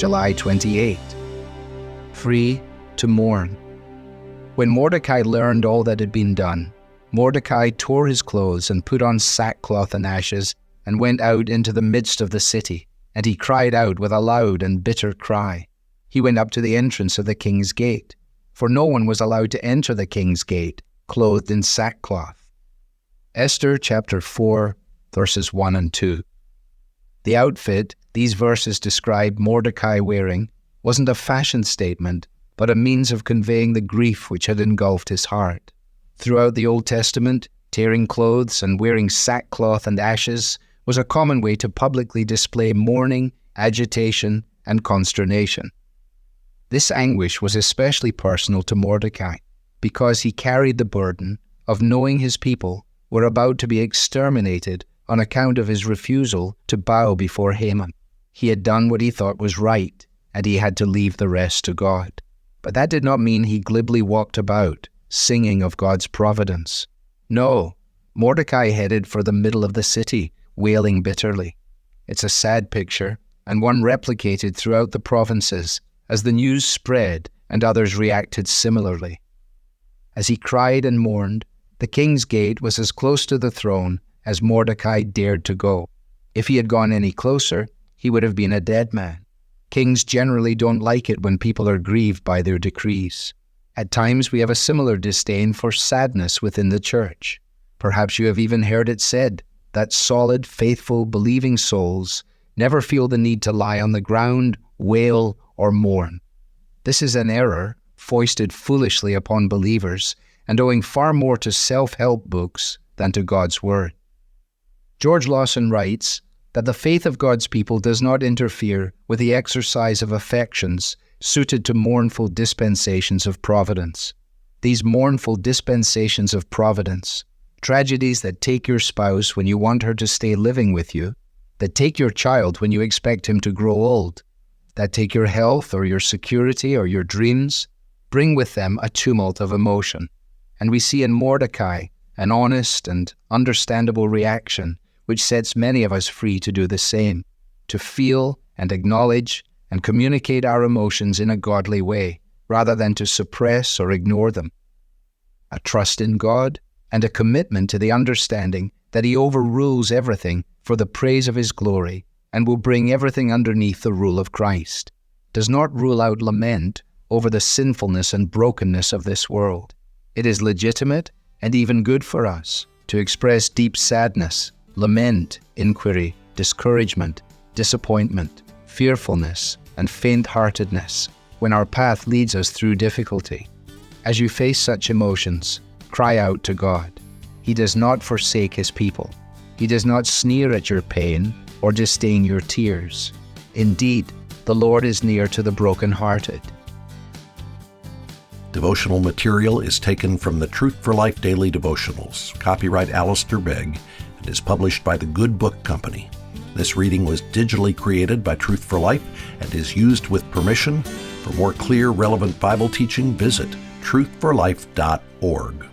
July 28. Free to mourn. When Mordecai learned all that had been done, Mordecai tore his clothes and put on sackcloth and ashes and went out into the midst of the city, and he cried out with a loud and bitter cry. He went up to the entrance of the king's gate, for no one was allowed to enter the king's gate clothed in sackcloth. Esther chapter 4, verses 1 and 2. The outfit these verses describe Mordecai wearing wasn't a fashion statement, but a means of conveying the grief which had engulfed his heart. Throughout the Old Testament, tearing clothes and wearing sackcloth and ashes was a common way to publicly display mourning, agitation, and consternation. This anguish was especially personal to Mordecai, because he carried the burden of knowing his people were about to be exterminated on account of his refusal to bow before Haman. He had done what he thought was right, and he had to leave the rest to God. But that did not mean he glibly walked about, singing of God's providence. No, Mordecai headed for the middle of the city, wailing bitterly. It's a sad picture, and one replicated throughout the provinces as the news spread and others reacted similarly. As he cried and mourned, the king's gate was as close to the throne as Mordecai dared to go. If he had gone any closer, he would have been a dead man. Kings generally don't like it when people are grieved by their decrees. At times we have a similar disdain for sadness within the church. Perhaps you have even heard it said that solid, faithful, believing souls never feel the need to lie on the ground, wail, or mourn. This is an error foisted foolishly upon believers and owing far more to self-help books than to God's Word. George Lawson writes that the faith of God's people does not interfere with the exercise of affections suited to mournful dispensations of providence. These mournful dispensations of providence, tragedies that take your spouse when you want her to stay living with you, that take your child when you expect him to grow old, that take your health or your security or your dreams, bring with them a tumult of emotion. And we see in Mordecai an honest and understandable reaction which sets many of us free to do the same, to feel and acknowledge and communicate our emotions in a godly way, rather than to suppress or ignore them. A trust in God and a commitment to the understanding that He overrules everything for the praise of His glory and will bring everything underneath the rule of Christ, does not rule out lament over the sinfulness and brokenness of this world. It is legitimate and even good for us to express deep sadness, lament, inquiry, discouragement, disappointment, fearfulness, and faint-heartedness when our path leads us through difficulty. As you face such emotions, cry out to God. He does not forsake His people. He does not sneer at your pain or disdain your tears. Indeed, the Lord is near to the brokenhearted. Devotional material is taken from the Truth for Life Daily Devotionals, copyright Alistair Begg, and is published by the Good Book Company. This reading was digitally created by Truth for Life and is used with permission. For more clear, relevant Bible teaching, visit truthforlife.org.